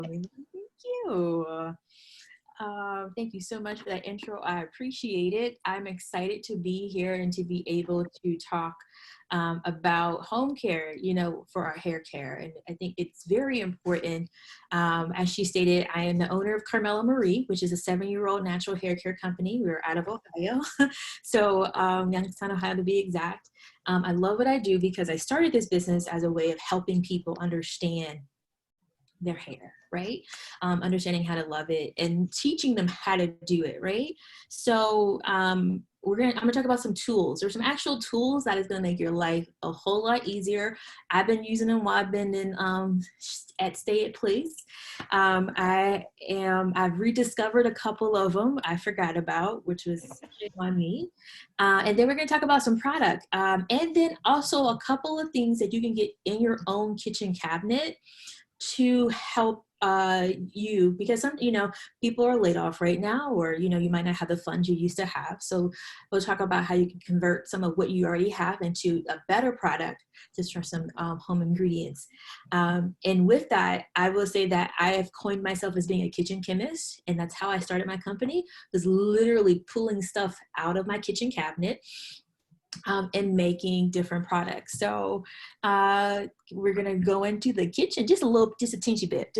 Thank you. Thank you so much for that intro. I appreciate it. I'm excited to be here and to be able to talk about home care, you know, for our hair care. And I think it's very important. As she stated, I am the owner of Carmella M, which is a 7-year-old natural hair care company. We're out of Ohio. So Youngstown, Ohio to be exact. I love what I do because I started this business as a way of helping people understand their hair, right? Understanding how to love it and teaching them how to do it, right? So I'm gonna talk about some tools. There's some actual tools that is gonna make your life a whole lot easier. I've been using them while I've been in at stay at place. I've rediscovered a couple of them I forgot about, which was on me. And then we're gonna talk about some product. And then also a couple of things that you can get in your own kitchen cabinet to help you, because some, you know, people are laid off right now, or, you know, you might not have the funds you used to have. So we'll talk about how you can convert some of what you already have into a better product just from some home ingredients. And with that, I will say that I have coined myself as being a kitchen chemist, and that's how I started my company, was literally pulling stuff out of my kitchen cabinet and making different products. So we're gonna go into the kitchen, just a teensy bit.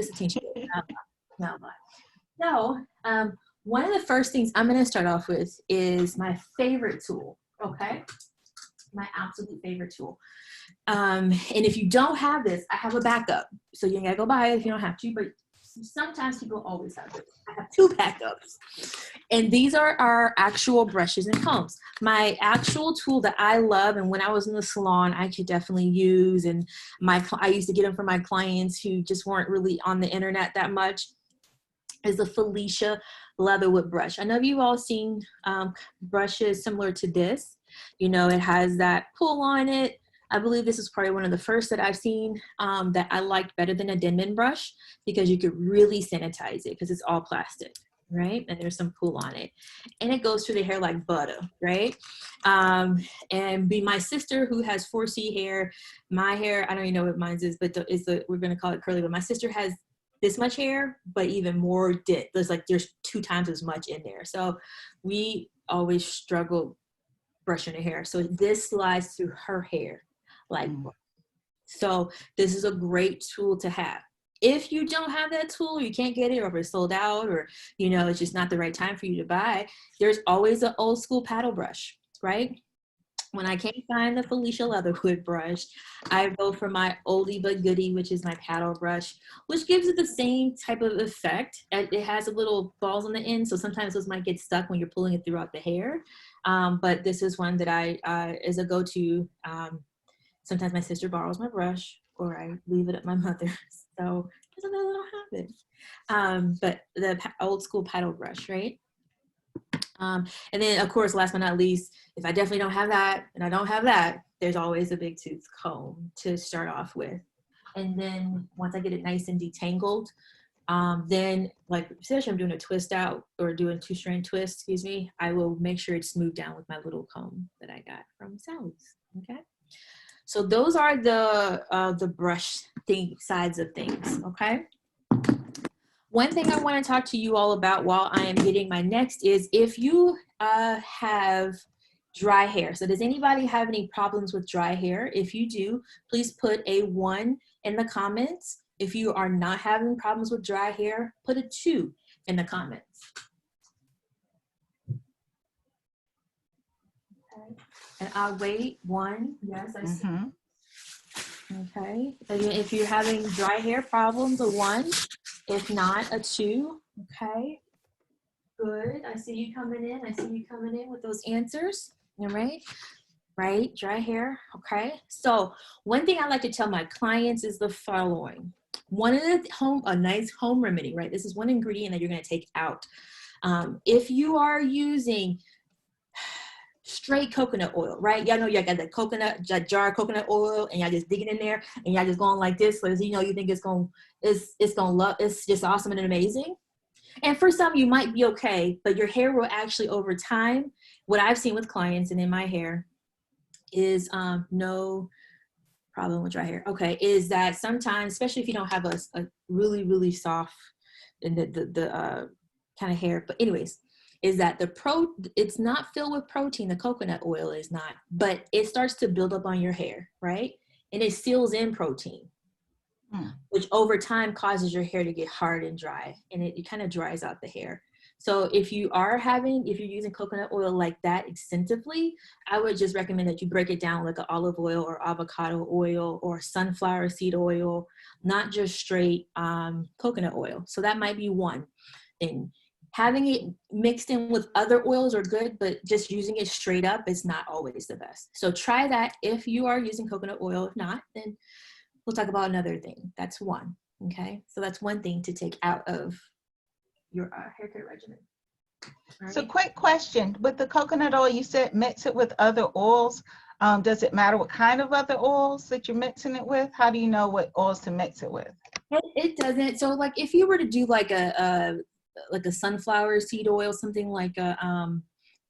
Not much. So one of the first things I'm gonna start off with is my favorite tool, okay? My absolute favorite tool. And if you don't have this, I have a backup. So you gotta go buy it if you don't have to, but sometimes people always have it. I have 2 backups. And these are our actual brushes and combs. My actual tool that I love, and when I was in the salon, I could definitely use, and I used to get them for my clients who just weren't really on the internet that much, is the Felicia Leatherwood brush. I know you've all seen brushes similar to this. You know, it has that pull on it. I believe this is probably one of the first that I've seen that I liked better than a Denman brush, because you could really sanitize it because it's all plastic, right? And there's some pull on it. And it goes through the hair like butter, right? And my sister, who has 4C hair, my hair, I don't even know what mine is, but we're gonna call it curly, but my sister has this much hair, but even more dip. There's 2 times as much in there. So we always struggle brushing her hair. So this slides through her hair. So this is a great tool to have. If you don't have that tool, you can't get it, or if it's sold out, or, you know, it's just not the right time for you to buy, there's always an old school paddle brush, right? When I can't find the Felicia Leatherwood brush, I go for my oldie but goodie, which is my paddle brush, which gives it the same type of effect. It has a little balls on the end, so sometimes those might get stuck when you're pulling it throughout the hair. But this is one that is a go-to. Sometimes my sister borrows my brush, or I leave it at my mother's. So sometimes I don't have it. But the old school paddle brush, right? And then, of course, last but not least, if I definitely don't have that, and I don't have that, there's always a big tooth comb to start off with. And then once I get it nice and detangled, then, like, especially I'm doing a twist out or doing 2-strand twist, excuse me, I will make sure it's smoothed down with my little comb that I got from Sally's, okay? So those are the brush sides of things, okay? One thing I want to talk to you all about while I am getting my next is if you have dry hair. So does anybody have any problems with dry hair? If you do, please put a 1 in the comments. If you are not having problems with dry hair, put a 2 in the comments. Okay. And I'll wait. 1, yes, I see. Okay, again, if you're having dry hair problems, a 1. If not, a 2. Okay, good. I see you coming in. I see you coming in with those answers. All right, right, dry hair. Okay, so one thing I like to tell my clients is the following. One of a nice home remedy, right? This is one ingredient that you're going to take out. If you are using straight coconut oil, right? Y'all know y'all got that jar of coconut oil, and y'all just digging in there, and y'all just going like this, so you know you think it's just awesome and amazing. And for some, you might be okay, but your hair will actually, over time, what I've seen with clients and in my hair is no problem with dry hair. Okay, is that sometimes, especially if you don't have a really, really soft and the kind of hair, but anyways, is that it's not filled with protein. The coconut oil is not, but it starts to build up on your hair, right? And it seals in protein, which over time causes your hair to get hard and dry, and it kind of dries out the hair. So if you're using coconut oil like that extensively, I would just recommend that you break it down like an olive oil or avocado oil or sunflower seed oil, not just straight coconut oil. So that might be one thing. Having it mixed in with other oils are good, but just using it straight up is not always the best. So try that if you are using coconut oil. If not, then we'll talk about another thing. That's one. Okay. So that's one thing to take out of your hair care regimen. Right. So quick question, with the coconut oil, you said mix it with other oils. Does it matter what kind of other oils that you're mixing it with? How do you know what oils to mix it with? It doesn't. So like if you were to do like a sunflower seed oil, something like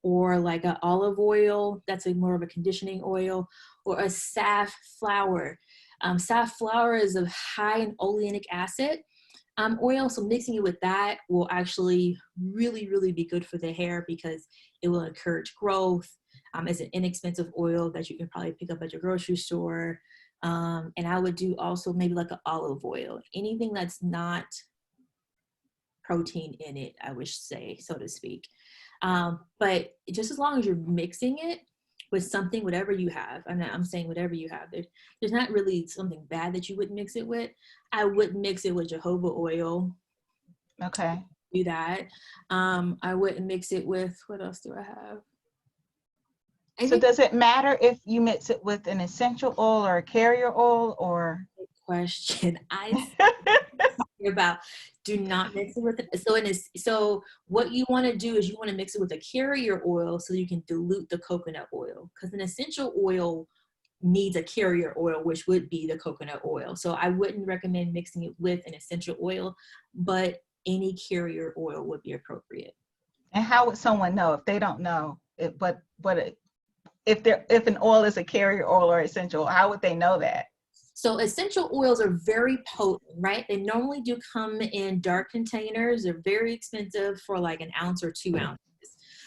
or like an olive oil, that's more of a conditioning oil, or a safflower. Safflower is a high in oleanic acid oil, so mixing it with that will actually really, really be good for the hair because it will encourage growth. It's an inexpensive oil that you can probably pick up at your grocery store. And I would do also maybe like an olive oil, anything that's not protein in it, I would say, so to speak. But just as long as you're mixing it with something, whatever you have, I'm saying whatever you have, there's not really something bad that you would mix it with. I would mix it with jojoba oil. Okay. Do that. I wouldn't mix it with, what else do I have? So does it matter if you mix it with an essential oil or a carrier oil or? Good question. About do not mix it with it. So what you want to do is you want to mix it with a carrier oil so you can dilute the coconut oil, because an essential oil needs a carrier oil, which would be the coconut oil. So I wouldn't recommend mixing it with an essential oil, but any carrier oil would be appropriate. And how would someone know if they don't know if an oil is a carrier oil or essential? How would they know that? So essential oils are very potent, right? They normally do come in dark containers. They're very expensive for like an ounce or 2 ounces.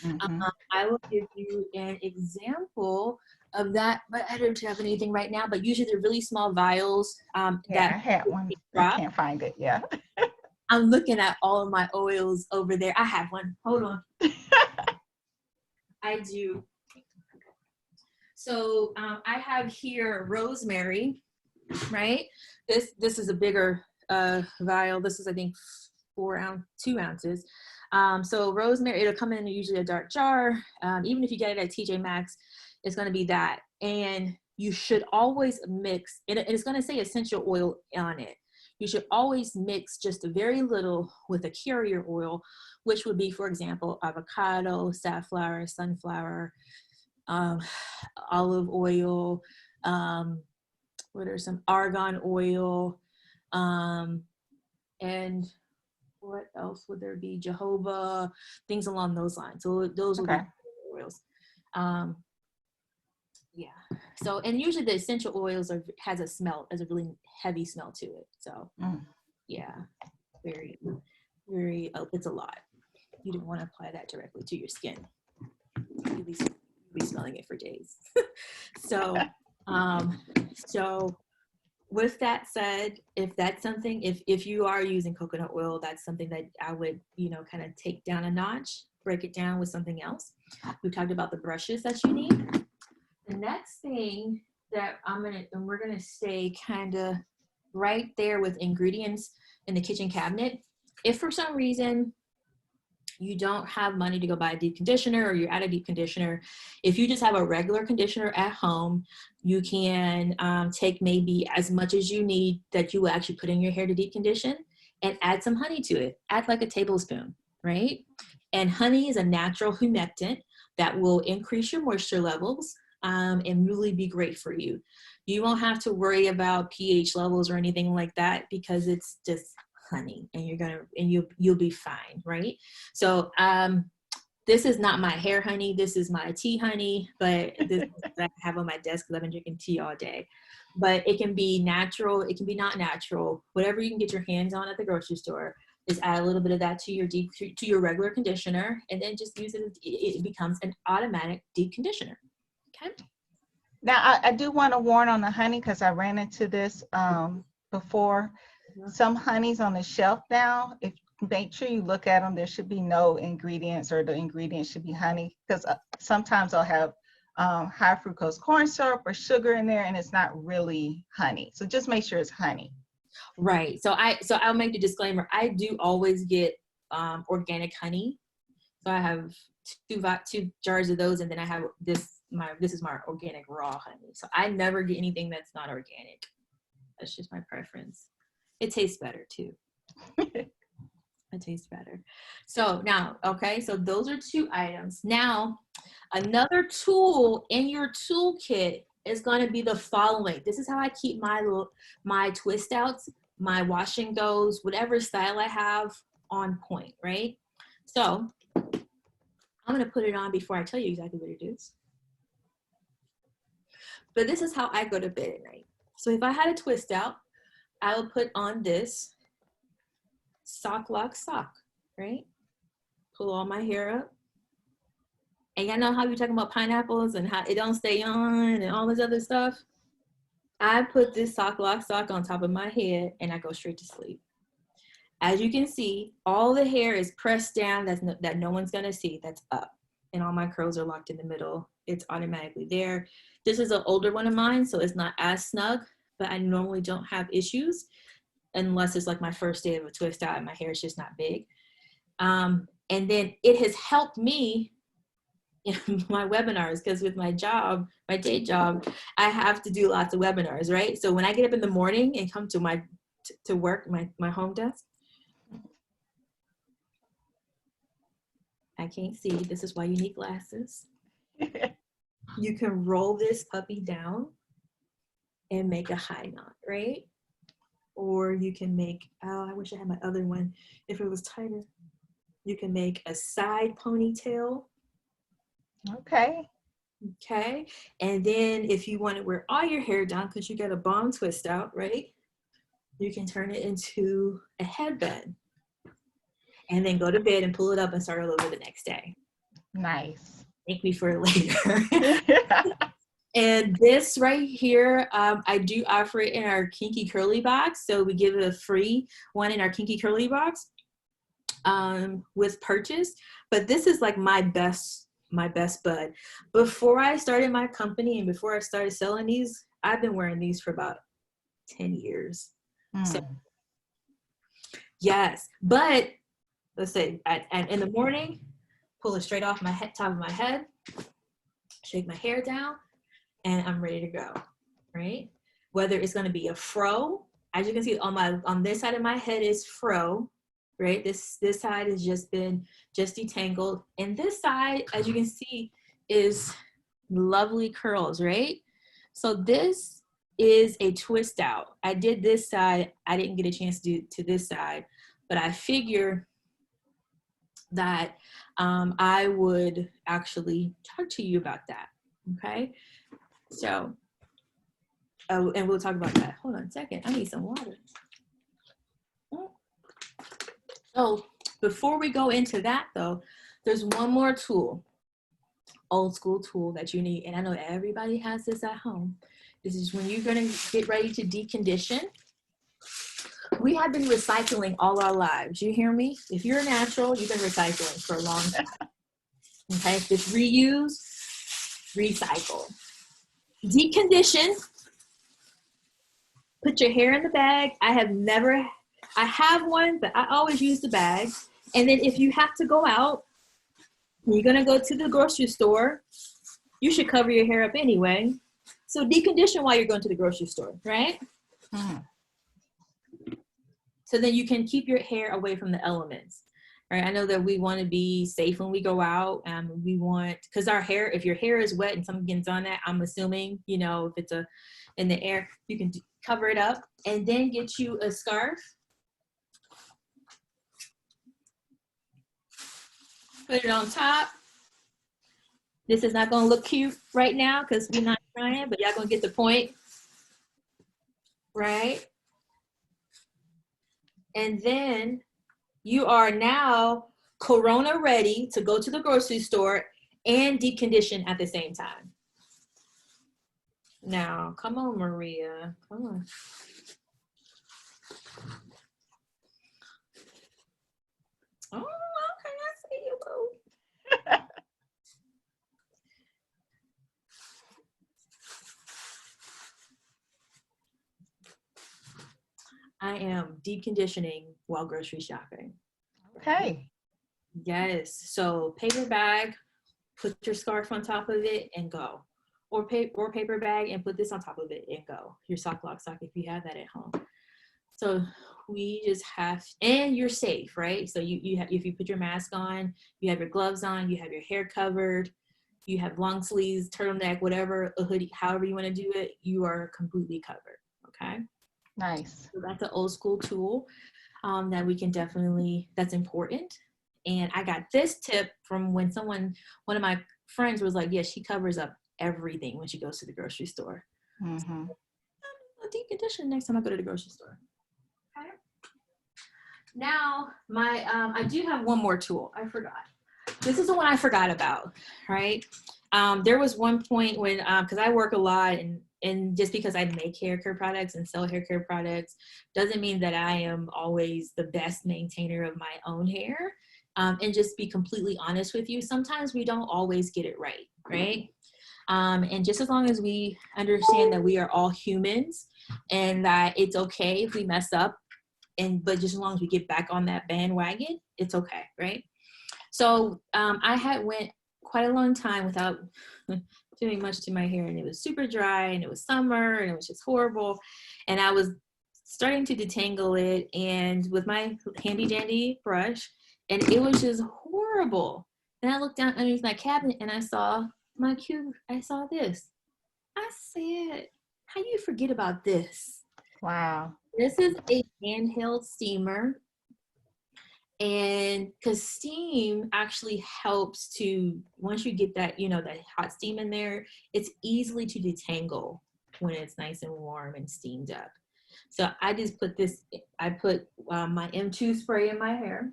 Mm-hmm. I will give you an example of that, but I don't have anything right now, but usually they're really small vials. Yeah, I had one. I can't find it. Yeah. I'm looking at all of my oils over there. I have one. Hold on. I do. So I have here Rosemary, right? This is a bigger vial. This is, I think, 2 ounces. So Rosemary, it'll come in usually a dark jar. Even if you get it at TJ Maxx, it's going to be that. And you should always mix, it's going to say essential oil on it. You should always mix just a very little with a carrier oil, which would be, for example, avocado, safflower, sunflower, olive oil, what are some argan oil, and what else would there be? Jojoba, things along those lines. So those will be oils. Yeah. So, and usually the essential oils has a really heavy smell to it. So, yeah, very, very. It's a lot. You don't want to apply that directly to your skin. You'll be smelling it for days. So, with that said, if that's something, if you are using coconut oil, that's something that I would, kind of take down a notch, break it down with something else. We talked about the brushes that you need. The next thing that we're gonna stay kind of right there with ingredients in the kitchen cabinet. If for some reason you don't have money to go buy a deep conditioner, or you're out of deep conditioner, if you just have a regular conditioner at home, you can take maybe as much as you need that you will actually put in your hair to deep condition, and add some honey to it. Add like a tablespoon, right? And honey is a natural humectant that will increase your moisture levels and really be great for you. You won't have to worry about pH levels or anything like that, because it's just honey, and you'll be fine, right? So This is not my hair honey. This is my tea honey, but this is what I have on my desk because I've been drinking tea all day. But it can be natural. It can be not natural. Whatever you can get your hands on at the grocery store. Just add a little bit of that to your regular conditioner, and then just use it. It becomes an automatic deep conditioner. Okay. Now, I do want to warn on the honey because I ran into this before. Some honey's on the shelf now. If make sure you look at them, there should be no ingredients, or the ingredients should be honey, because sometimes I'll have high fructose corn syrup or sugar in there, and it's not really honey. So just make sure it's honey. Right. So I'll make the disclaimer. I do always get organic honey. So I have two jars of those, and then I have this is my organic raw honey. So I never get anything that's not organic. That's just my preference. It tastes better too. It tastes better. So now, okay, so those are 2 items. Now, another tool in your toolkit is going to be the following. This is how I keep my twist outs, my wash and goes, whatever style I have on point, right? So I'm going to put it on before I tell you exactly what it is. But this is how I go to bed at night. So if I had a twist out, I would put on this sock lock sock, right? Pull all my hair up. And y'all know how we talking about pineapples and how it don't stay on and all this other stuff? I put this sock lock sock on top of my head and I go straight to sleep. As you can see, all the hair is pressed down that no one's gonna see, that's up. And all my curls are locked in the middle. It's automatically there. This is an older one of mine, so it's not as snug, but I normally don't have issues unless it's like my first day of a twist out and my hair is just not big. And then it has helped me in my webinars, because with my job, my day job, I have to do lots of webinars, right? So when I get up in the morning and come to to work, my home desk, I can't see. This is why you need glasses. You can roll this puppy down and make a high knot, right? Or you can make, oh, I wish I had my other one. If it was tighter, you can make a side ponytail. Okay. Okay. And then if you want to wear all your hair down because you got a bomb twist out, right? You can turn it into a headband. And then go to bed and pull it up and start all over the next day. Nice. Thank me for later. And this right here, I do offer it in our Kinky Curly box. So we give it a free one in our Kinky Curly box with purchase. But this is like my best bud. Before I started my company and before I started selling these, I've been wearing these for about 10 years. So yes, but let's say in the morning, pull it straight off my head, top of my head, shake my hair down, and I'm ready to go, right? Whether it's going to be a fro, as you can see on this side of my head is fro, right? This side has just detangled, and this side, as you can see, is lovely curls, right? So this is a twist out. I did this side. I didn't get a chance to do to this side, but I figure that I would actually talk to you about that, okay? So, and we'll talk about that. Hold on a second, I need some water. So before we go into that though, there's one more tool, old school tool that you need, and I know everybody has this at home. This is when you're gonna get ready to decondition. We have been recycling all our lives. You hear me? If you're natural, you've been recycling for a long time. Okay, just reuse, recycle. Decondition, put your hair in the bag. I have one, but I always use the bag. And then if you have to go out, you're gonna go to the grocery store, you should cover your hair up anyway. So decondition while you're going to the grocery store, right? So then you can keep your hair away from the elements, right? I know that we want to be safe when we go out, and we want, because our hair, if your hair is wet and something gets on that, I'm assuming, you know, if it's in the air, you can cover it up and then get you a scarf. Put it on top, This is not gonna look cute right now because we're not trying, but y'all gonna get the point, right? And then you are now Corona ready to go to the grocery store and deep condition at the same time. Now, come on, Maria, come on. Oh, okay, I see you, boo. I am deep conditioning while grocery shopping. Okay. Yes. So paper bag, put your scarf on top of it and go. Or paper bag and put this on top of it and go. Your sock if you have that at home. So we just have, and you're safe, right? So you have, if you put your mask on, you have your gloves on, you have your hair covered, you have long sleeves, turtleneck, whatever, a hoodie, however you want to do it, you are completely covered. Okay. Nice. So that's an old school tool that we can definitely, that's important. And I got this tip from when one of my friends was like, yeah, she covers up everything when she goes to the grocery store. Mm-hmm. I'll deep condition next time I go to the grocery store. Okay. Now, I do have one more tool. I forgot. This is the one I forgot about, right? There was one point when, because I work a lot and just because I make hair care products and sell hair care products doesn't mean that I am always the best maintainer of my own hair. And just be completely honest with you, sometimes we don't always get it right, right? And just as long as we understand that we are all humans and that it's okay if we mess up, but just as long as we get back on that bandwagon, it's okay, right? So I had went quite a long time without doing much to my hair, and it was super dry, and it was summer, and it was just horrible. And I was starting to detangle it, and with my handy dandy brush, and it was just horrible. And I looked down underneath my cabinet, and I saw this. I said, how do you forget about this? Wow. This is a handheld steamer. And because steam actually helps to, once you get that, that hot steam in there, it's easily to detangle when it's nice and warm and steamed up. So I just put my M2 spray in my hair.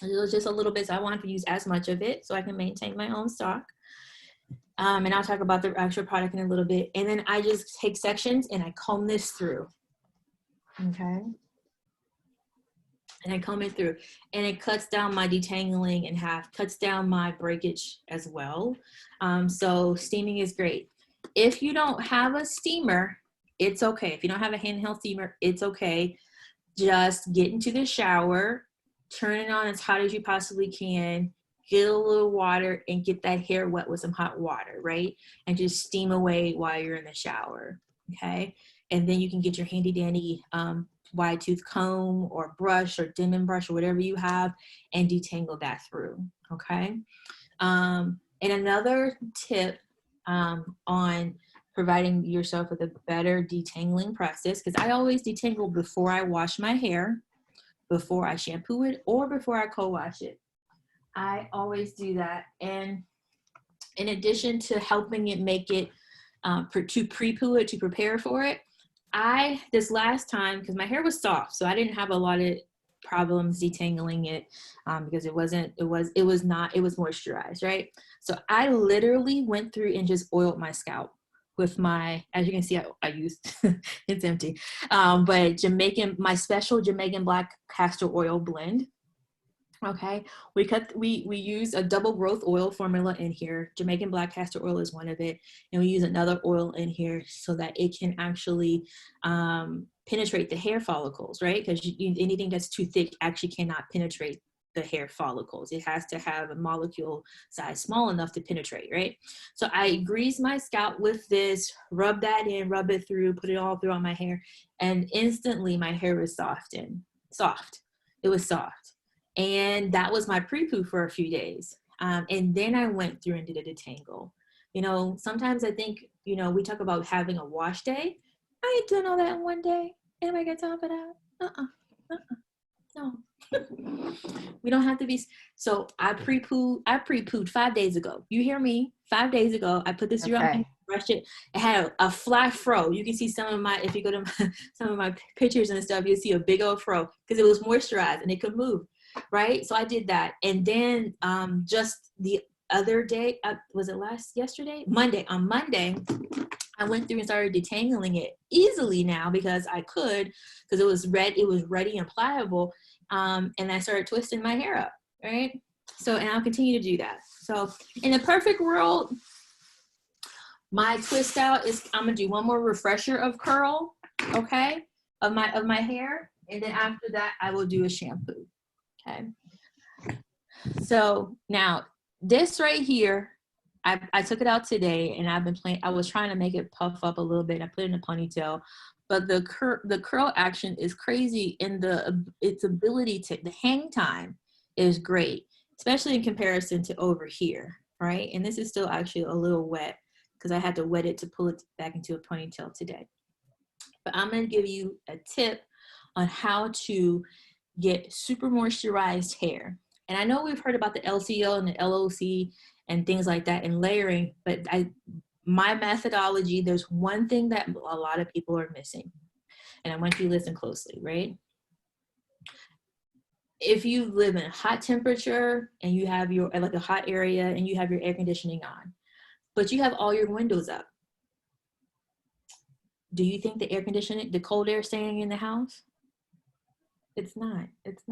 It was just a little bit, so I wanted to use as much of it so I can maintain my own stock. And I'll talk about the actual product in a little bit. And then I just take sections and I comb this through. Okay. And I comb it through, and it cuts down my detangling in half, cuts down my breakage as well. So steaming is great. If you don't have a steamer, it's okay. If you don't have a handheld steamer, it's okay. Just get into the shower, turn it on as hot as you possibly can, get a little water, and get that hair wet with some hot water, right? And just steam away while you're in the shower, okay? And then you can get your handy dandy wide tooth comb or brush or Denman brush or whatever you have and detangle that through, okay? And another tip on providing yourself with a better detangling process, because I always detangle before I wash my hair, before I shampoo it, or before I co-wash it. I always do that. And in addition to helping it make it, to pre-poo it, to prepare for it, this last time, because my hair was soft, so I didn't have a lot of problems detangling it because it was moisturized, right? So I literally went through and just oiled my scalp with my, as you can see, I used, it's empty, but my special Jamaican black castor oil blend. Okay, we use a double growth oil formula in here. Jamaican black castor oil is one of it, and we use another oil in here so that it can actually penetrate the hair follicles, right? Because anything that's too thick actually cannot penetrate the hair follicles. It has to have a molecule size small enough to penetrate, right? So I grease my scalp with this, rub that in, rub it through, put it all through on my hair, and instantly my hair was soft. It was soft. And that was my pre-poo for a few days. And then I went through and did a detangle. Sometimes I think, we talk about having a wash day. I ain't doing all that in one day. Anybody got time for that? No. We don't have to be. So I pre-pooed 5 days ago. You hear me? 5 days ago, I put this serum on, Okay. brushed it. It had a flat fro. You can see some of my, if you go to some of my pictures and stuff, you'll see a big old fro because it was moisturized and it could move, right? So I did that. And then just the other day, was it yesterday? On Monday, I went through and started detangling it easily now because I could, because it was ready and pliable. And I started twisting my hair up, right? So, and I'll continue to do that. So in a perfect world, my twist out is I'm gonna do one more refresher of curl, okay, of my hair. And then after that, I will do a shampoo, okay? So now this right here, I took it out today and I was trying to make it puff up a little bit. I put it in a ponytail, but the curl action is crazy and its ability the hang time is great, especially in comparison to over here, right? And this is still actually a little wet because I had to wet it to pull it back into a ponytail today. But I'm gonna give you a tip on how to get super moisturized hair. And I know we've heard about the LCO and the LOC and things like that and layering, but my methodology, there's one thing that a lot of people are missing. And I want you to listen closely, right? If you live in a hot temperature and you have like a hot area and you have your air conditioning on, but you have all your windows up, do you think the cold air staying in the house? It's not. It's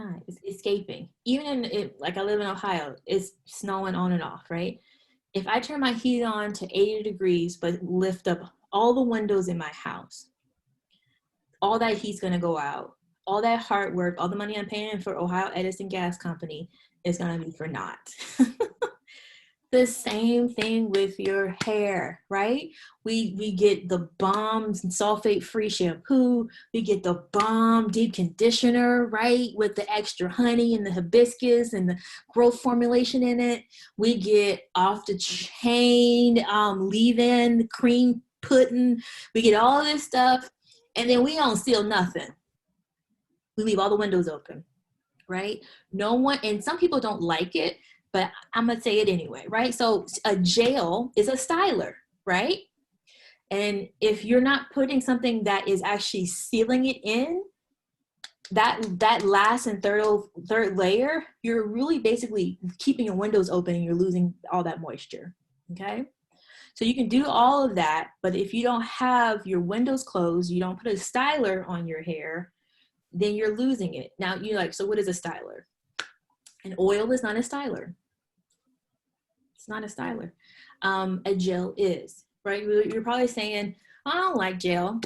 escaping. Even like I live in Ohio, it's snowing on and off, right? If I turn my heat on to 80 degrees, but lift up all the windows in my house, all that heat's gonna go out. All that hard work, all the money I'm paying for Ohio Edison Gas Company is gonna be for naught. The same thing with your hair, right? We get the bomb sulfate-free shampoo. We get the bomb deep conditioner, right? With the extra honey and the hibiscus and the growth formulation in it. We get off the chain leave-in cream pudding. We get all this stuff, and then we don't seal nothing. We leave all the windows open, right? No one, and some people don't like it, but I'm gonna say it anyway, right? So a gel is a styler, right? And if you're not putting something that is actually sealing it in, that last and third layer, you're really basically keeping your windows open and you're losing all that moisture, okay? So you can do all of that, but if you don't have your windows closed, you don't put a styler on your hair, then you're losing it. Now you're like, so what is a styler? An oil is not a styler. It's not a styler. A gel is, right? You're probably saying, I don't like gel.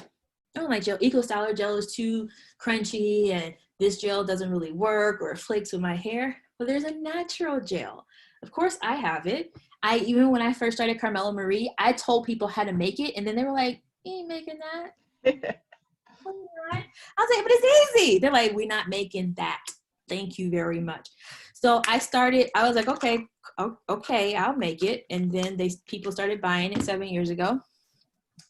I don't like gel. Eco Styler gel is too crunchy and this gel doesn't really work or it flakes with my hair. But there's a natural gel. Of course I have it. Even when I first started Carmella Marie, I told people how to make it and then they were like, you ain't making that. I was like, but it's easy. They're like, we're not making that. Thank you very much. So I was like, okay, I'll make it. And then people started buying it 7 years ago.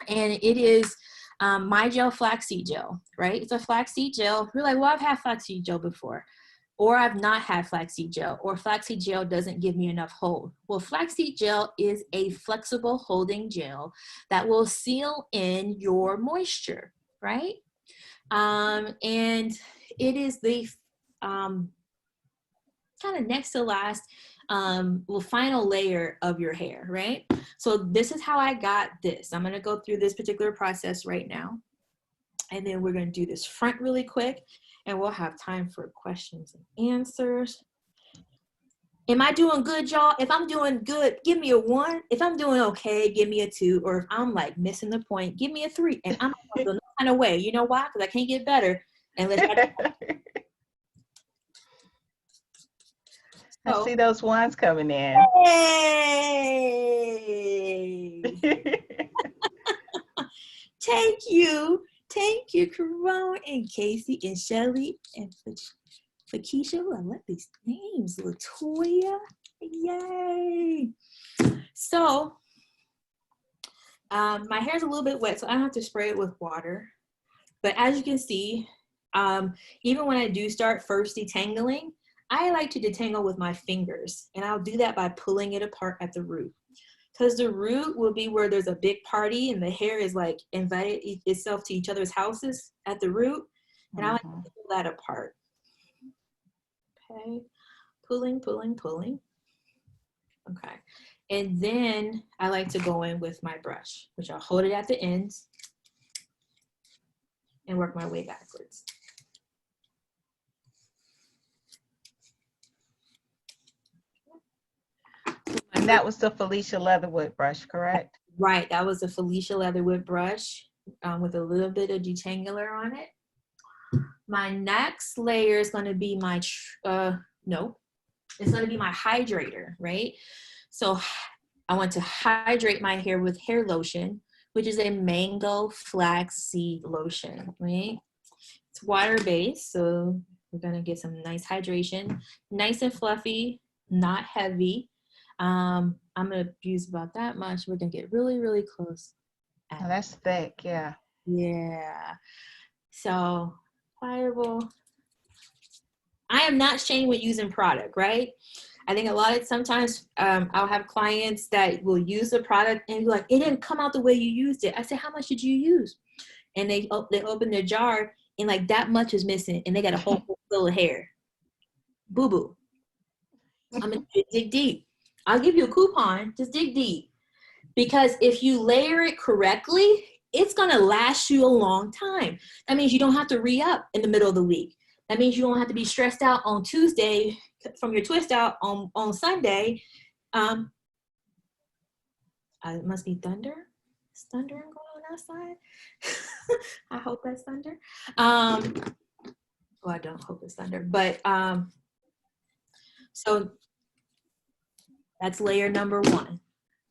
And it is My Gel Flaxseed Gel, right? It's a flaxseed gel. We're like, well, I've had flaxseed gel before. Or I've not had flaxseed gel, or flaxseed gel doesn't give me enough hold. Well, flaxseed gel is a flexible holding gel that will seal in your moisture, right? And it is the kind of next to last final layer of your hair, right? So this is how I got this. I'm going to go through this particular process right now. And then we're going to do this front really quick and we'll have time for questions and answers. Am I doing good, y'all? If I'm doing good, give me a 1. If I'm doing okay, give me a 2. Or if I'm like missing the point, give me a 3. And I'm not going no kind of way. You know why? Because I can't get better unless I see those ones coming in. Hey! Thank you, Carone and Casey and Shelly and Felicia. I love these names. Latoya. Yay! So, my hair's a little bit wet, so I don't have to spray it with water. But as you can see, Even when I do start first detangling, I like to detangle with my fingers, and I'll do that by pulling it apart at the root. Because the root will be where there's a big party and the hair is like invited itself to each other's houses at the root. And I like to pull that apart. Okay, pulling, pulling, pulling. Okay, and then I like to go in with my brush, which I'll hold it at the ends and work my way backwards. And that was the Felicia Leatherwood brush, correct? Right, that was a Felicia Leatherwood brush with a little bit of detangler on it. My next layer is going to be my, it's going to be my hydrator, right? So I want to hydrate my hair with hair lotion, which is a mango flaxseed lotion, right? It's water-based, so we're going to get some nice hydration, nice and fluffy, not heavy. I'm going to use about that much. We're going to get really, really close. Oh, that's thick, yeah. Yeah. So pliable. I am not shamed with using product, right? I think a lot of sometimes I'll have clients that will use the product and be like, it didn't come out the way you used it. I say, how much did you use? And they open their jar and like that much is missing and they got a whole full of hair. Boo-boo. I'm going to dig deep. I'll give you a coupon. Just dig deep. Because if you layer it correctly, it's going to last you a long time. That means you don't have to re-up in the middle of the week. That means you don't have to be stressed out on Tuesday from your twist out on Sunday. It must be thunder. Is thunder going on outside? I hope that's thunder. Well, I don't hope it's thunder. But so that's layer number one.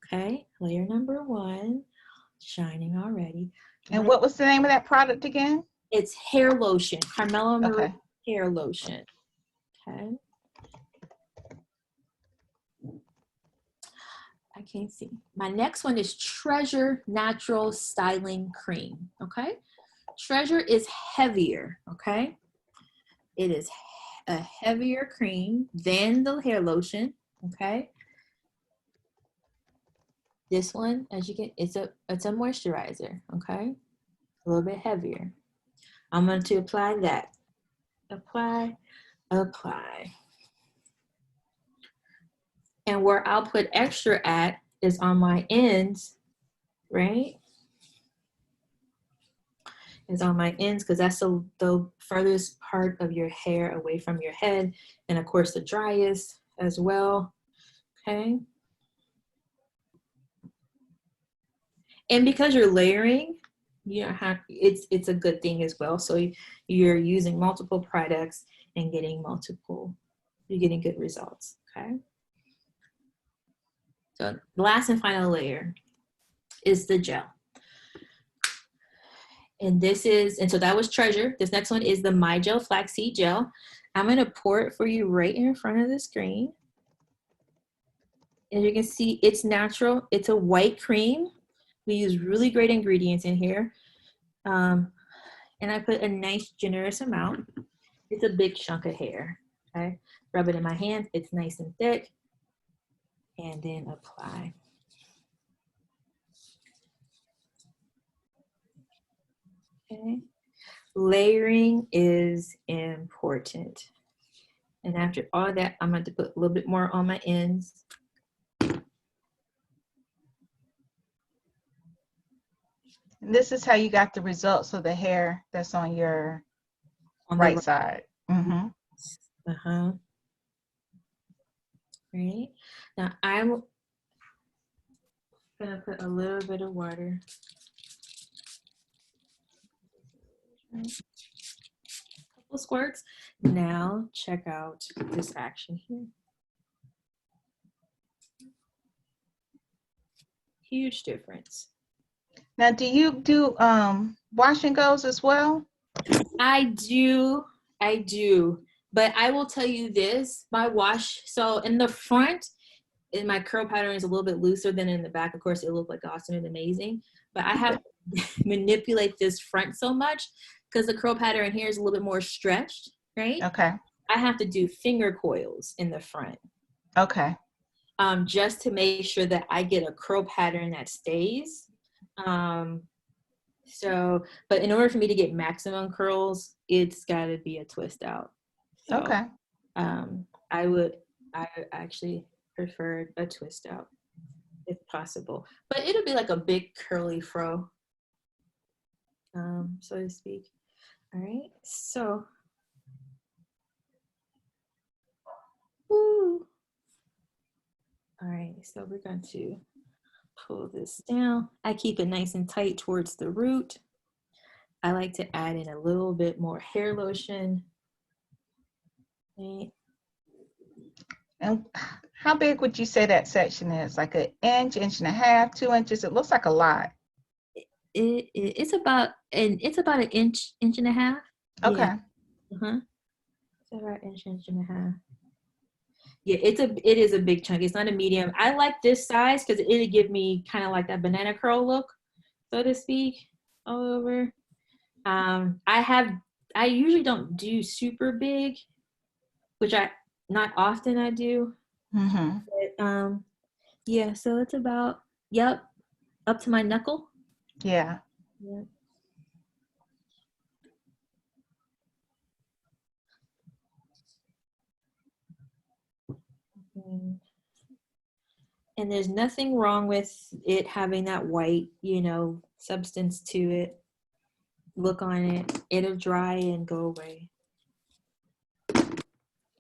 Okay, layer number one, shining already. And what was the name of that product again? It's hair lotion, Carmella M Okay. hair lotion. Okay. I can't see. My next one is Treasure Natural Styling Cream. Okay. Treasure is heavier. Okay. It is a heavier cream than the hair lotion. Okay. This one, as you can, it's a moisturizer. Okay. A little bit heavier. I'm going to apply that. Apply, apply. And where I'll put extra at is on my ends, right? Is on my ends because that's the furthest part of your hair away from your head. And of course the driest as well, okay? And because you're layering, you don't have, it's a good thing as well. So you're using multiple products and getting you're getting good results, okay? So the last and final layer is the gel. And so that was Treasure. This next one is the My Gel Flaxseed Gel. I'm gonna pour it for you right in front of the screen. As you can see, it's natural. It's a white cream. We use really great ingredients in here. And I put a nice generous amount. It's a big chunk of hair, okay? Rub it in my hand, it's nice and thick. And then apply. Okay. Layering is important. And after all that, I'm going to put a little bit more on my ends. And this is how you got the results of the hair that's on your right side. Mm-hmm. Uh-huh. Right. Now I'm gonna put a little bit of water. Right. A couple squirts. Now check out this action here. Huge difference. Now, do you do wash and goes as well? I do. But I will tell you this, my wash, so in the front, my curl pattern is a little bit looser than in the back. Of course, it looks like awesome and amazing, but I have to manipulate this front so much because the curl pattern here is a little bit more stretched, right? Okay. I have to do finger coils in the front. Okay. Just to make sure that I get a curl pattern that stays. So, but in order for me to get maximum curls, it's got to be a twist out. So, Okay. I actually prefer a twist out if possible, but it'll be like a big curly fro, so to speak. All right, so, woo. All right, so we're going to pull this down. I keep it nice and tight towards the root. I like to add in a little bit more hair lotion. Right. And how big would you say that section is? Like an inch, inch and a half, 2 inches? It looks like a lot. It's about an inch, inch and a half. Okay. Yeah. It's about inch and a half. Yeah, it is a big chunk. It's not a medium. I like this size because it'll give me kind of like that banana curl look, so to speak, all over. I usually don't do super big, which not often I do. But, yeah, so it's about, yep, up to my knuckle. Yeah. Yep. And there's nothing wrong with it having that white, substance to it. Look on it. It'll dry and go away.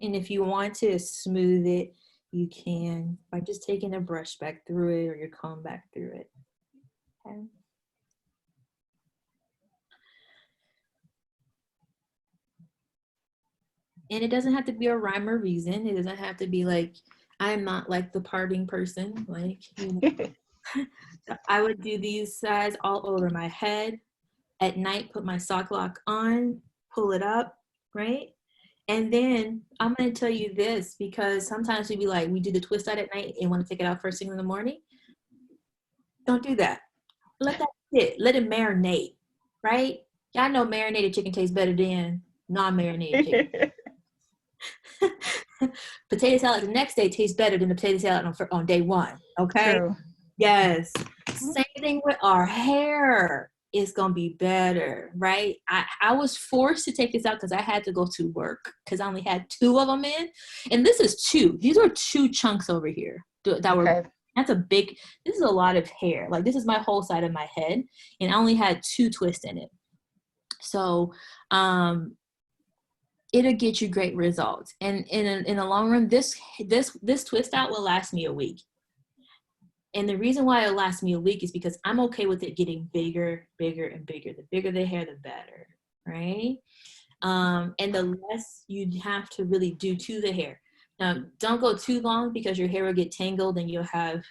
And if you want to smooth it, you can by just taking a brush back through it or your comb back through it. Okay. And it doesn't have to be a rhyme or reason. It doesn't have to be like, I'm not like the parting person. Like, I would do these sides all over my head. At night, put my sock lock on, pull it up, right? And then I'm going to tell you this, because sometimes we do the twist out at night and want to take it out first thing in the morning. Don't do that. Let that sit. Let it marinate, right? Y'all know marinated chicken tastes better than non-marinated chicken. Potato salad the next day tastes better than the potato salad on day one, okay? True. Yes. Same thing with our hair. It's gonna be better, right? I was forced to take this out because I had to go to work because I only had 2 of them in, and this is 2. These are 2 chunks over here that were. That's a big. This is a lot of hair. Like, this is my whole side of my head, and I only had 2 twists in it. So, it'll get you great results, and in the long run, this twist out will last me a week. And the reason why it lasts me a week is because I'm okay with it getting bigger, bigger, and bigger. The bigger the hair, the better, right? And the less you have to really do to the hair. Now, don't go too long because your hair will get tangled and you'll have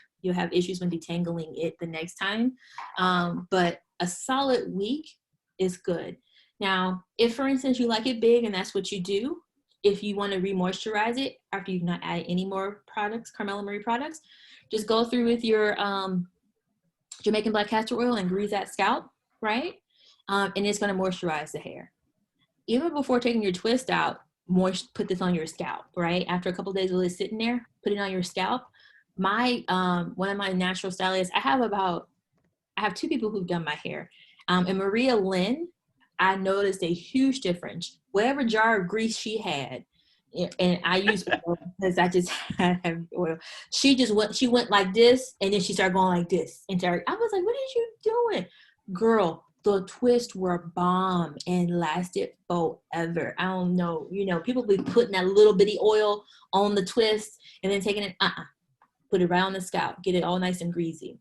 issues when detangling it the next time. But a solid week is good. Now, if, for instance, you like it big and that's what you do, if you want to re-moisturize it after you've not added any more products, Carmella M products, just go through with your Jamaican black castor oil and grease that scalp, right? And it's going to moisturize the hair. Even before taking your twist out, put this on your scalp, right? After a couple of days while it's sitting there, put it on your scalp. One of my natural stylists, I have 2 people who've done my hair. And Maria Lynn, I noticed a huge difference. Whatever jar of grease she had, and I use oil because I just have oil. She went like this, and then she started going like this. I was like, what are you doing? Girl, the twists were bomb and lasted forever. I don't know. People be putting that little bitty oil on the twist and then taking it, put it right on the scalp. Get it all nice and greasy.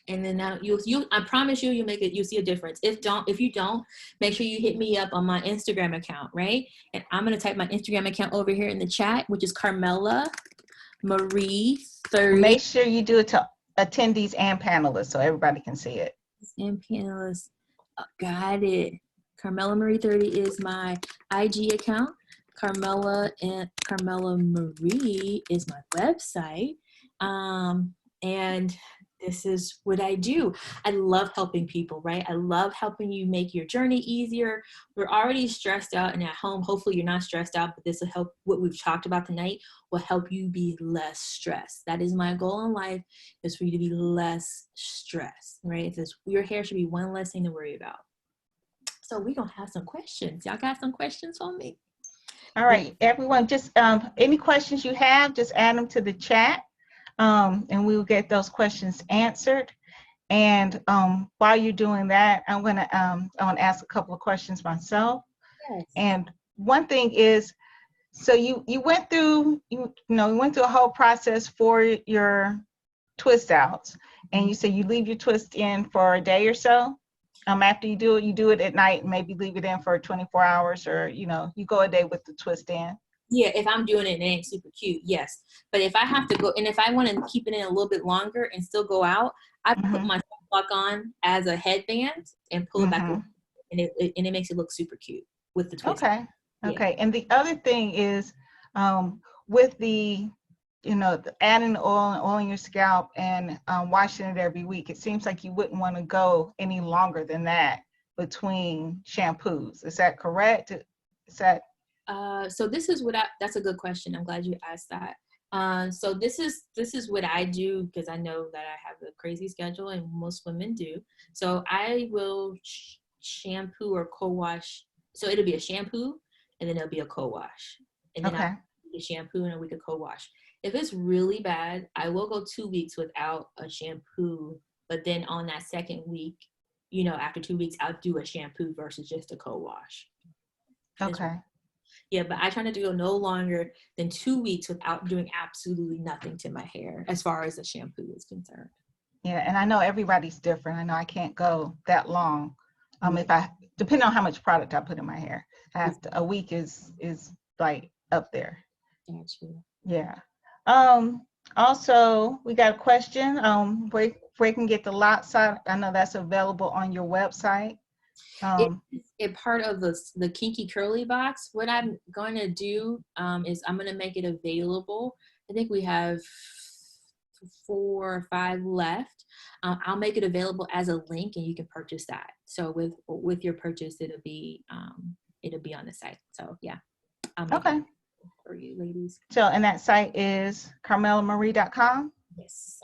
And then now I promise you'll see a difference. If you don't, make sure you hit me up on my Instagram account, right? And I'm going to type my Instagram account over here in the chat, which is Carmella Marie 30. Make sure you do it to attendees and panelists so everybody can see it. And panelists. Got it. Carmella Marie 30 is my IG account. Carmella Marie is my website. And this is what I do. I love helping people, right? I love helping you make your journey easier. We're already stressed out and at home. Hopefully you're not stressed out, but this will help. What we've talked about tonight will help you be less stressed. That is my goal in life, is for you to be less stressed, right? Your hair should be one less thing to worry about. So we're going to have some questions. Y'all got some questions for me? All right, everyone, just any questions you have, just add them to the chat. And we will get those questions answered. And while you're doing that, I want to ask a couple of questions myself. Yes. And one thing is, so you went through you went through a whole process for your twist outs, and you say you leave your twist in for a day or so. After you do it at night, maybe leave it in for 24 hours, or you go a day with the twist in. Yeah, if I'm doing it and it ain't super cute, yes. But if I have to go, and if I want to keep it in a little bit longer and still go out, I put my sunblock on as a headband and pull it back over, and it makes it look super cute with the twist. Okay. Yeah. Okay. And the other thing is, with the adding the oil and oiling your scalp and washing it every week, it seems like you wouldn't want to go any longer than that between shampoos. Is that correct? Is that so this is what that's a good question. I'm glad you asked that. So this is what I do, because I know that I have a crazy schedule and most women do. So I will shampoo or co-wash. So it'll be a shampoo and then it'll be a co-wash. And then I'll a shampoo and a week of co-wash. If it's really bad, I will go 2 weeks without a shampoo. But then on that second week, after 2 weeks, I'll do a shampoo versus just a co-wash. Okay. Yeah, but I try to do no longer than 2 weeks without doing absolutely nothing to my hair as far as the shampoo is concerned. Yeah, and I know everybody's different. I know I can't go that long. If I, depending on how much product I put in my hair, I have to, a week is like up there. Gotcha. Yeah. Also, we got a question. Where you can get the lot size? I know that's available on your website. It's a part of the Kinky Curly box. What I'm going to do is I'm going to make it available. I think we have 4 or 5 left. I'll make it available as a link, and you can purchase that. So with your purchase, it'll be on the site. So yeah. Okay. For you ladies. So, and that site is carmellamarie.com? Yes.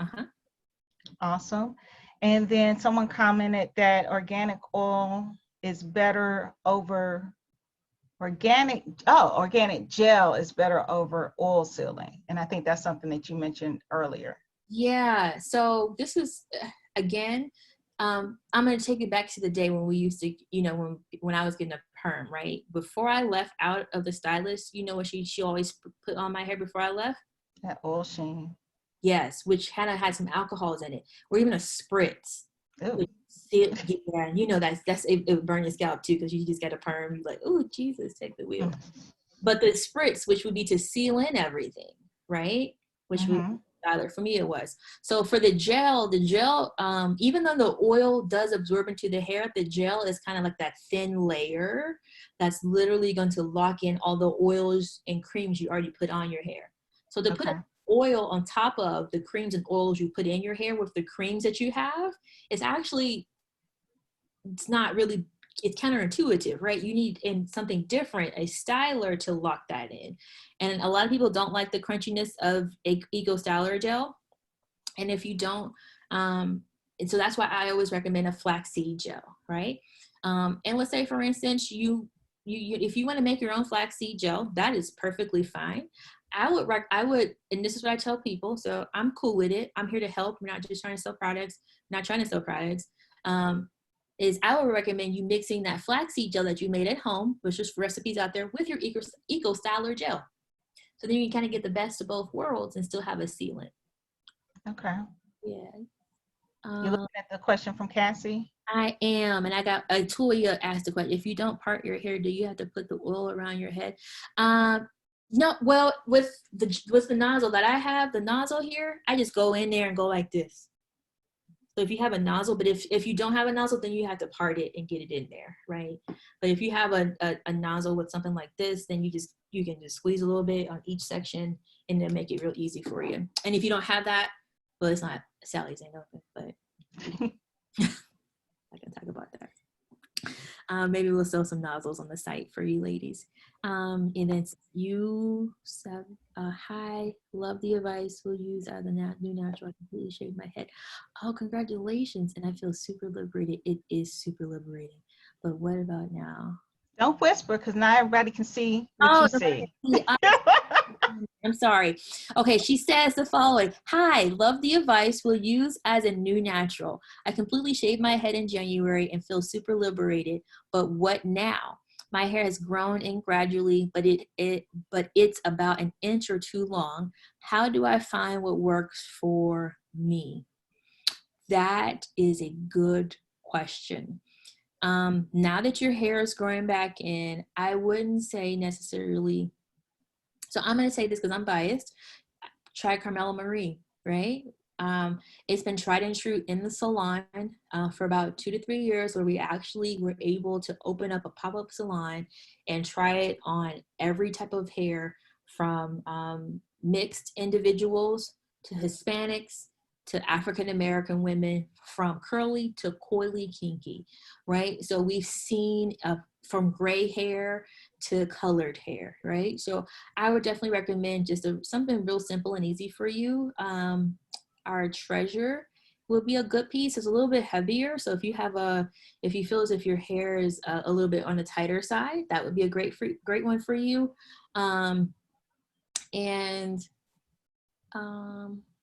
Awesome. And then someone commented that organic oil is better over organic gel is better over oil sealing. And I think that's something that you mentioned earlier. Yeah. So this is, again, I'm going to take it back to the day when we used to, when I was getting a perm, right? Before I left out of the stylist, what she always put on my hair before I left? That oil sheen. Yes, which kind of had some alcohols in it, or even a spritz. Ooh. Yeah, that's it would burn your scalp too, because you just got a perm. You're like, oh Jesus, take the wheel. But the spritz, which would be to seal in everything, right? Which would for me it was. So for the gel, even though the oil does absorb into the hair, the gel is kind of like that thin layer that's literally going to lock in all the oils and creams you already put on your hair. So to put oil on top of the creams and oils you put in your hair with the creams that you have, it's not really, it's counterintuitive, right? You need something different, a styler to lock that in. And a lot of people don't like the crunchiness of Eco Styler gel. And if you don't, and so that's why I always recommend a flaxseed gel, right? And let's say, for instance, you if you want to make your own flaxseed gel, that is perfectly fine. I would, and this is what I tell people, so I'm cool with it. I'm here to help. We're not just trying to sell products, not trying to sell products. Is I would recommend you mixing that flaxseed gel that you made at home, which is recipes out there, with your Eco Styler gel. So then you can kind of get the best of both worlds and still have a sealant. Okay. Yeah. You're looking at the question from Cassie? I am, and I got Toya asked the question. If you don't part your hair, do you have to put the oil around your head? No, well, with the nozzle that I have, the nozzle here, I just go in there and go like this. So if you have a nozzle, but if you don't have a nozzle, then you have to part it and get it in there, right? But if you have a nozzle with something like this, then you can just squeeze a little bit on each section and then make it real easy for you. And if you don't have that, well, it's not Sally's ain't open, but I can talk about that. Maybe we'll sell some nozzles on the site for you ladies. And it's you, hi, love the advice. We'll use the new natural. I completely shaved my head. Oh, congratulations. And I feel super liberated. It is super liberating. But what about now? Don't whisper, because now everybody can see what you see. I'm sorry. Okay, she says the following. Hi, love the advice. We'll use as a new natural. I completely shaved my head in January and feel super liberated. But what now? My hair has grown in gradually, but it's about an inch or two long. How do I find what works for me? That is a good question. Now that your hair is growing back in, I wouldn't say necessarily. So I'm going to say this because I'm biased. Try Carmella M, right? It's been tried and true in the salon for about 2 to 3 years, where we actually were able to open up a pop-up salon and try it on every type of hair, from mixed individuals to Hispanics to African American women, from curly to coily kinky, right? So we've seen from gray hair to colored hair, right? So I would definitely recommend just something real simple and easy for you. Our Treasure will be a good piece. It's a little bit heavier, so if you feel as if your hair is a little bit on the tighter side, that would be a great one for you.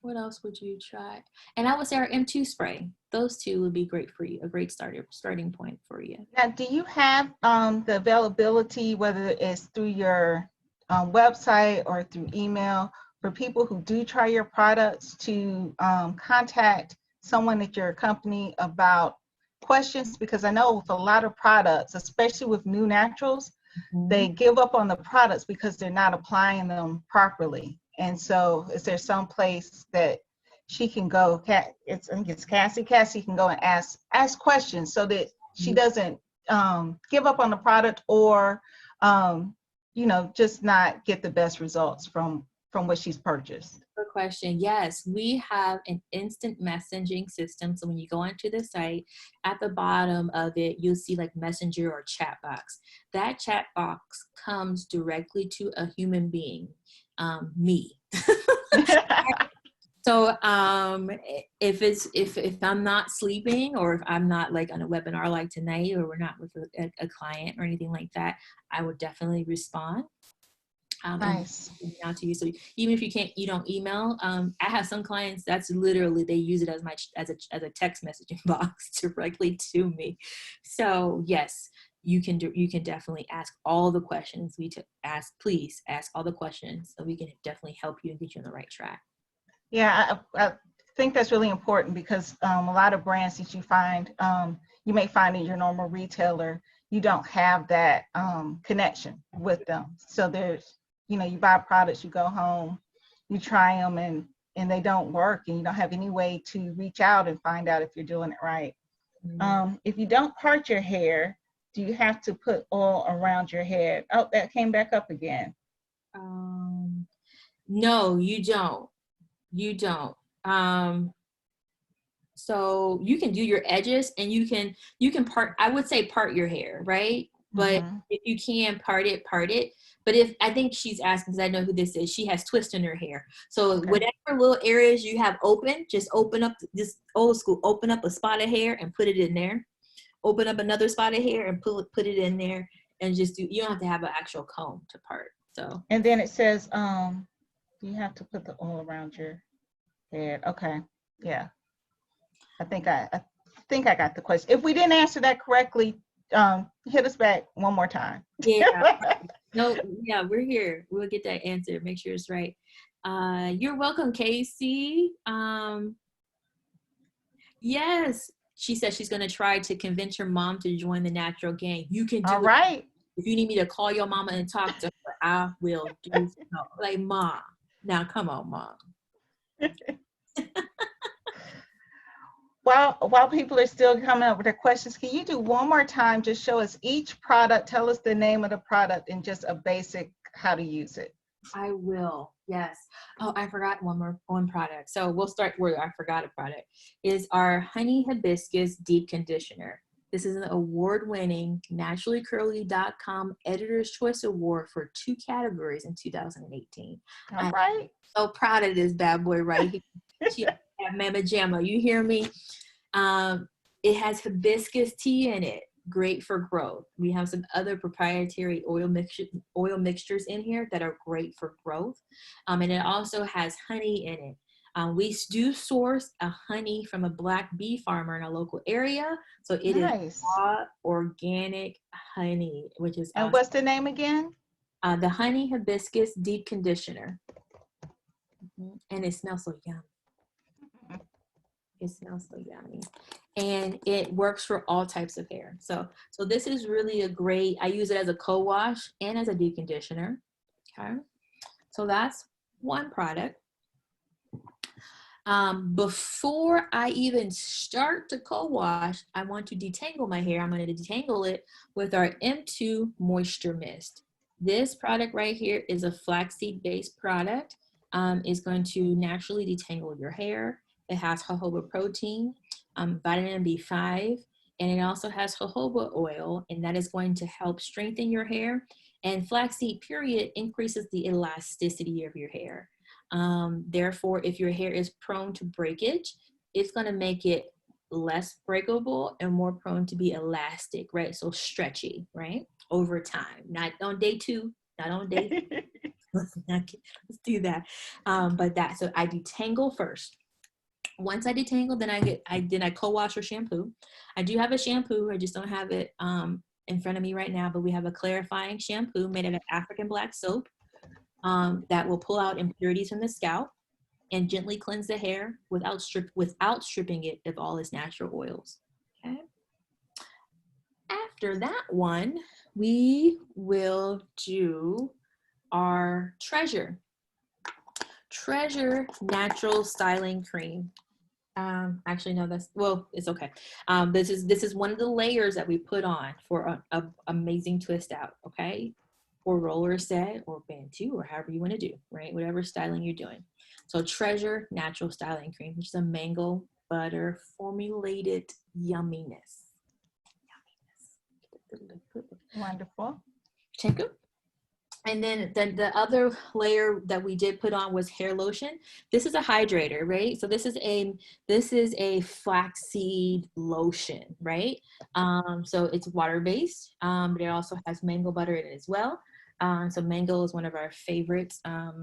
What else would you try? And I would say our M2 spray. Those two would be great for you, a great starting point for you. Now, do you have the availability, whether it's through your website or through email, for people who do try your products to contact someone at your company about questions? Because I know with a lot of products, especially with new naturals, they give up on the products because they're not applying them properly. And so is there some place that she can go, I think it's Cassie can go and ask questions so that she doesn't give up on the product or, just not get the best results from what she's purchased? Good question. Yes, we have an instant messaging system. So when you go onto the site, at the bottom of it, you'll see like messenger or chat box. That chat box comes directly to a human being, me. So if I'm not sleeping, or if I'm not like on a webinar like tonight, or we're not with a client or anything like that, I would definitely respond. Nice. Out to you. So even if you don't email, I have some clients that's literally, they use it as a text messaging box directly to me. So yes, you can definitely ask all the questions. Please ask all the questions, so we can definitely help you and get you on the right track. Yeah, I think that's really important, because a lot of brands that you find, you may find in your normal retailer, you don't have that connection with them. So there's, you buy products, you go home, you try them, and they don't work, and you don't have any way to reach out and find out if you're doing it right. If you don't part your hair, do you have to put oil around your head? Oh, that came back up again. No, you don't. So you can do your edges, and you can part, I would say part your hair, right? But if you can part it. But if, I think she's asking, because I know who this is, she has twists in her hair. So whatever little areas you have open, just open up, this old school, open up a spot of hair and put it in there. Open up another spot of hair and put it in there, and just you don't have to have an actual comb to part. So. And then it says, you have to put the oil around your head. Okay. Yeah. I think I got the question. If we didn't answer that correctly, hit us back one more time. Yeah. No, yeah, we're here. We'll get that answer. Make sure it's right. You're welcome, Casey. Yes, she said she's going to try to convince her mom to join the natural gang. You can do All right. If you need me to call your mama and talk to her, I will do so. Like, Mom, now come on, Mom. While people are still coming up with their questions, can you do one more time? Just show us each product, tell us the name of the product, and just a basic how to use it. I will. Yes. Oh, I forgot one product. So we'll start where I forgot a product is our Honey Hibiscus Deep Conditioner. This is an award-winning naturallycurly.com Editor's Choice Award for 2 categories in 2018. All I'm right. so proud of this bad boy right here. She got Mama Jamma. You hear me? It has hibiscus tea in it. Great for growth. We have some other proprietary oil mixtures in here that are great for growth. And it also has honey in it. We do source a honey from a black bee farmer in a local area. So it is Nice. raw, organic honey, which is And awesome. what's the name again? The Honey Hibiscus Deep Conditioner. And it smells so yummy. It smells so yummy. And it works for all types of hair. So this is really a great, I use it as a co-wash and as a deep conditioner. Okay. So that's one product. Before I even start to co-wash, I want to detangle my hair. I'm going to detangle it with our M2 Moisture Mist. This product right here is a flaxseed based product. It's going to naturally detangle your hair. It has jojoba protein, vitamin B5, and it also has jojoba oil, and that is going to help strengthen your hair. And flaxseed period increases the elasticity of your hair. Therefore, if your hair is prone to breakage, it's going to make it less breakable and more prone to be elastic, right? So stretchy, right? Over time, not on day 2, not on day 3. Let's do that. So I detangle first. Once I detangle, then I co-wash or shampoo. I do have a shampoo. I just don't have it in front of me right now, but we have a clarifying shampoo made out of African black soap that will pull out impurities from the scalp and gently cleanse the hair without stripping it of all its natural oils. Okay. After that one, we will do our Treasure Natural Styling Cream. Actually, no, it's okay. This is one of the layers that we put on for an amazing twist out, okay? Or roller set or bantu or however you want to do, right? Whatever styling you're doing. So Treasure Natural Styling Cream, which is a mango butter formulated yumminess. Wonderful. Check it. And then the other layer that we did put on was hair lotion. This is a hydrator, right? So this is a flaxseed lotion, right? So it's water-based, but it also has mango butter in it as well. So mango is one of our favorite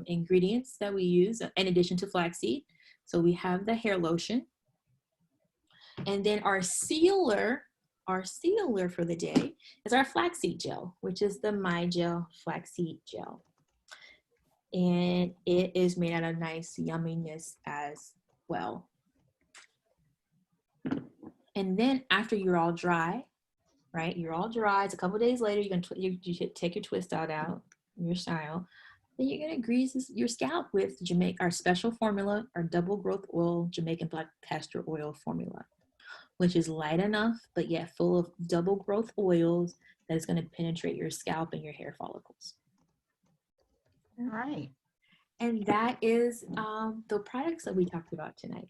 ingredients that we use in addition to flaxseed. So we have the hair lotion. And then our sealer for the day is our Flaxseed Gel, which is the My Gel Flaxseed Gel. And it is made out of nice yumminess as well. And then after you're all dry, right? You're all dry. It's a couple days later. You take your twist out, your style. Then you're gonna grease your scalp with our special formula, our double growth oil Jamaican black castor oil formula, which is light enough, but yet full of double growth oils that is going to penetrate your scalp and your hair follicles. All right. And that is the products that we talked about tonight.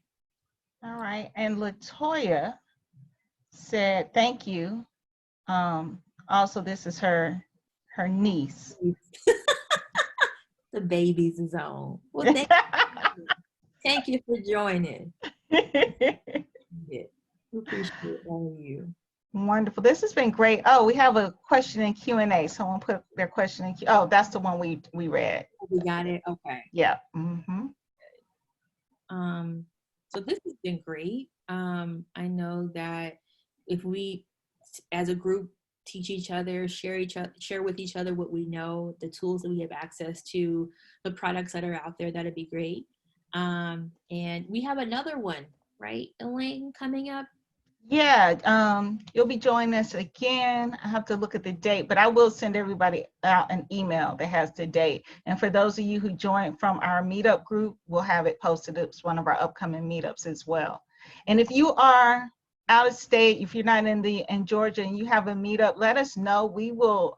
All right. And Latoya said, thank you. Also, this is her niece. The baby's zone. Well, thank you for joining. Yeah. Appreciate all of you. Wonderful. This has been great. Oh, we have a question in Q&A. Someone put their question in Q. Oh, that's the one we read. We got it. Okay. Yeah. Mm-hmm. So this has been great. I know that if we, as a group, teach each other, share with each other what we know, the tools that we have access to, the products that are out there, that'd be great. And we have another one, right, Elaine, coming up? Yeah, you'll be joining us again. I have to look at the date, but I will send everybody out an email that has the date. And for those of you who joined from our meetup group, we'll have it posted. It's one of our upcoming meetups as well. And if you are out of state, if you're not in Georgia and you have a meetup, let us know. We will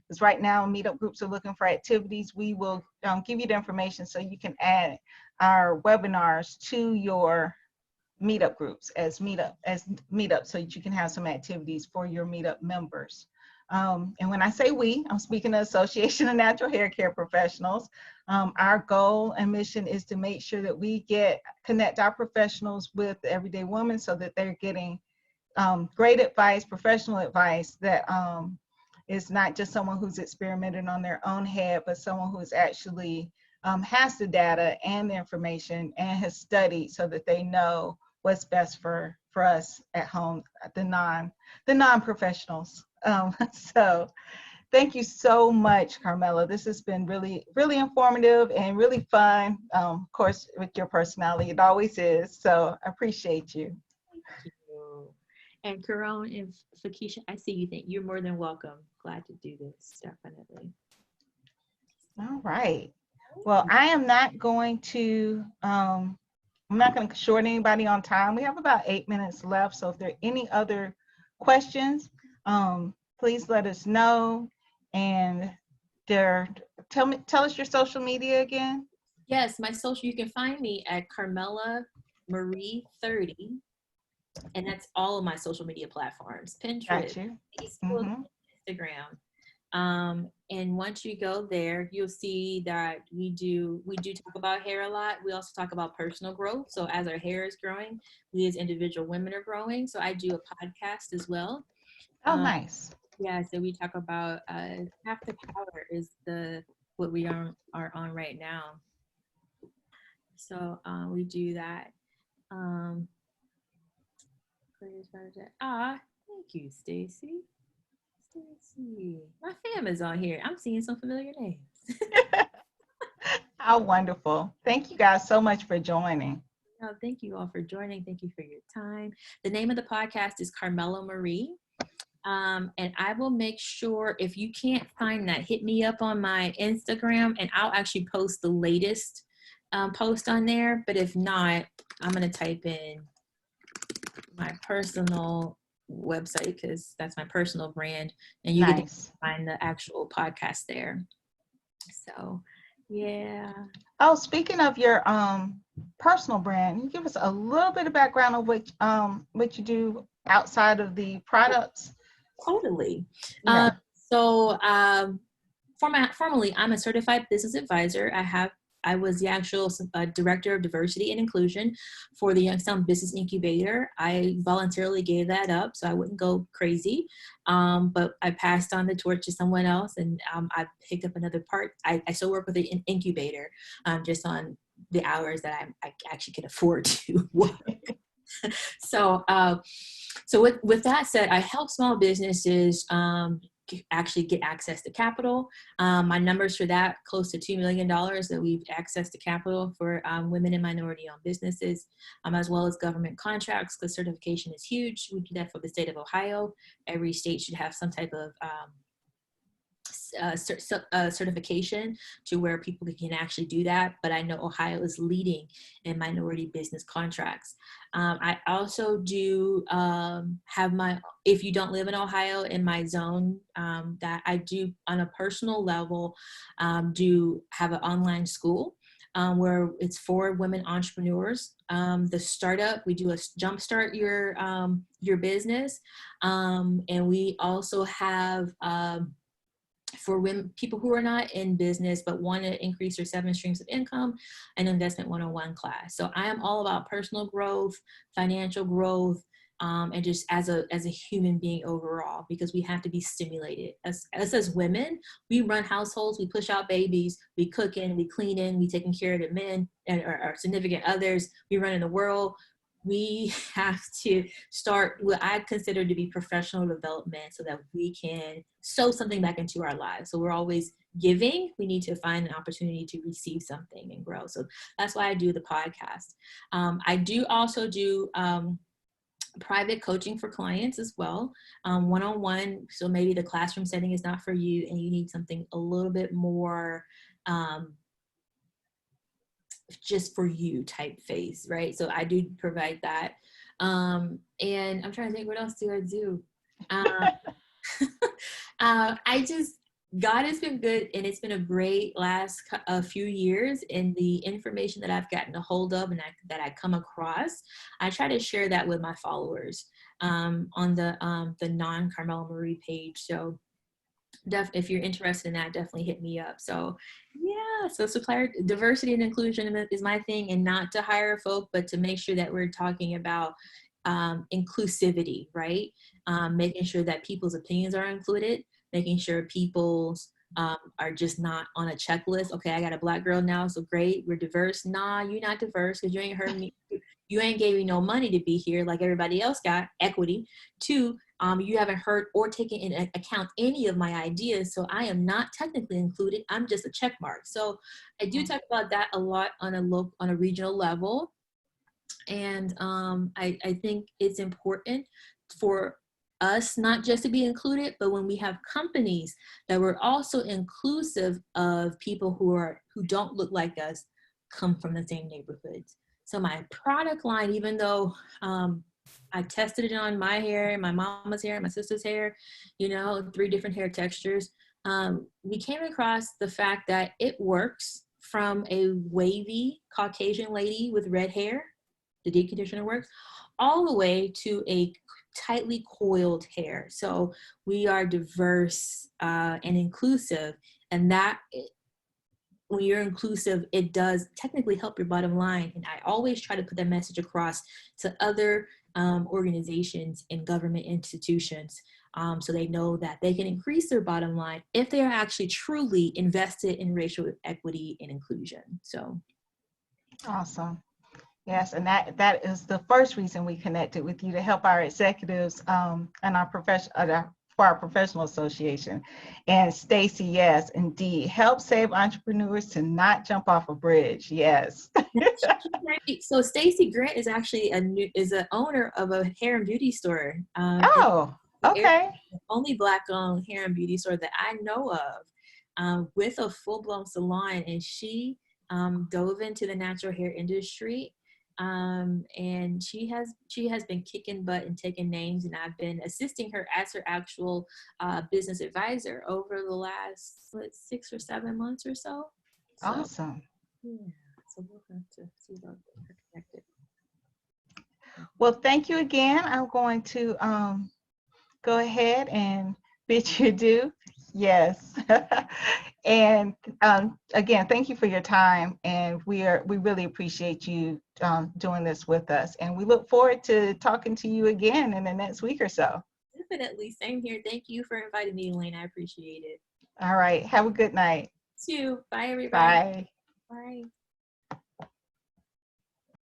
Because right now, meetup groups are looking for activities. We will give you the information so you can add our webinars to your meetup groups as meetup so that you can have some activities for your meetup members. And when I say we, I'm speaking of Association of Natural Hair Care Professionals. Our goal and mission is to make sure that we connect our professionals with the everyday woman so that they're getting great advice, professional advice that is not just someone who's experimented on their own head, but someone who's actually has the data and the information and has studied so that they know what's best for us at home, the non-professionals. So thank you so much, Carmella. This has been really, really informative and really fun. Of course, with your personality, it always is. So I appreciate you. Thank you. And Caron and Felicia, I see you. Think you're more than welcome. Glad to do this, definitely. All right. Well, I am not going to short anybody on time. We have about 8 minutes left. So if there are any other questions, please let us know. And tell us your social media again. Yes, my social, you can find me at Carmella Marie 30. And that's all of my social media platforms: Pinterest, Facebook, Instagram. And once you go there, you'll see that we do talk about hair a lot. We also talk about personal growth. So as our hair is growing, we as individual women are growing. So I do a podcast as well. Oh, nice. Yeah, so we talk about Half the Power is what we are on right now. So we do that. Thank you, Stacy. My fam is on here. I'm seeing some familiar names. How wonderful. Thank you guys so much for joining. No, thank you all for joining. Thank you for your time. The name of the podcast is Carmella Marie. And I will make sure, if you can't find that, hit me up on my Instagram and I'll actually post the latest post on there. But if not, I'm going to type in my personal website because that's my personal brand, and you can find the actual podcast there. So yeah. Oh, speaking of your personal brand, can you give us a little bit of background on what you do outside of the products? Totally. Yeah. Formally, I'm a certified business advisor. I was the actual director of diversity and inclusion for the Youngstown Business Incubator. I voluntarily gave that up so I wouldn't go crazy, but I passed on the torch to someone else, and I picked up another part. I still work with an incubator, just on the hours that I actually can afford to work. So with that said, I help small businesses actually get access to capital. My numbers for that, close to $2 million that we've accessed to capital for women and minority-owned businesses, as well as government contracts, because certification is huge. We do that for the state of Ohio. Every state should have some type of certification to where people can actually do that, but I know Ohio is leading in minority business contracts. I also do have if you don't live in Ohio, in my zone, that I do on a personal level, do have an online school where it's for women entrepreneurs. The startup, we do a jumpstart your business, and we also have for women, people who are not in business but want to increase their 7 streams of income, an investment 101 class. So I am all about personal growth, financial growth, and just as a human being overall, because we have to be stimulated. As women, we run households, we push out babies, we cook in, we clean in, we taking care of the men and our significant others, we run in the world. We have to start what I consider to be professional development so that we can sow something back into our lives. So we're always giving. We need to find an opportunity to receive something and grow. So that's why I do the podcast. I do also do private coaching for clients as well, one-on-one. So maybe the classroom setting is not for you and you need something a little bit more just for you type phase, right? So I do provide that. And I'm trying to think, what else do I do? God has been good, and it's been a great last a few years. And the information that I've gotten a hold of and that I come across, I try to share that with my followers on the non-Carmella Marie page. So if you're interested in that, definitely hit me up. So yeah, so supplier diversity and inclusion is my thing, and not to hire folk, but to make sure that we're talking about inclusivity, right? Making sure that people's opinions are included, making sure people's are just not on a checklist. Okay, I got a Black girl now, so great, we're diverse. Nah, you're not diverse because you ain't heard me. You ain't gave me no money to be here like everybody else got, equity. Two, you haven't heard or taken into account any of my ideas, so I am not technically included. I'm just a check mark. So I do talk about that a lot on a regional level. And I think it's important for us not just to be included, but when we have companies that we're also inclusive of people who don't look like us, come from the same neighborhoods. So my product line, even though I tested it on my hair, my mama's hair, my sister's hair, 3 different hair textures, we came across the fact that it works from a wavy Caucasian lady with red hair, the deep conditioner works, all the way to a tightly coiled hair. So we are diverse and inclusive, and that when you're inclusive, it does technically help your bottom line. And I always try to put that message across to other organizations and government institutions, so they know that they can increase their bottom line if they are actually truly invested in racial equity and inclusion. So Awesome. Yes, and that is the first reason we connected with you, to help our executives and our for our professional association. And Stacy, yes, indeed, help save entrepreneurs to not jump off a bridge. Yes. So Stacy Grant is actually an owner of a hair and beauty store. Oh, okay. The only Black-owned hair and beauty store that I know of, with a full-blown salon, and she dove into the natural hair industry. And she has been kicking butt and taking names, and I've been assisting her as her actual business advisor over the last 6 or 7 months or so. Awesome. Yeah, so we'll have to see about her connected. Well, thank you again. I'm going to go ahead and bid you adieu. Yes. And again, thank you for your time, and we really appreciate you doing this with us, and we look forward to talking to you again in the next week or so. Definitely. Same here. Thank you for inviting me, Elaine. I appreciate it. All right. Have a good night. You too. Bye, everybody. Bye. Bye.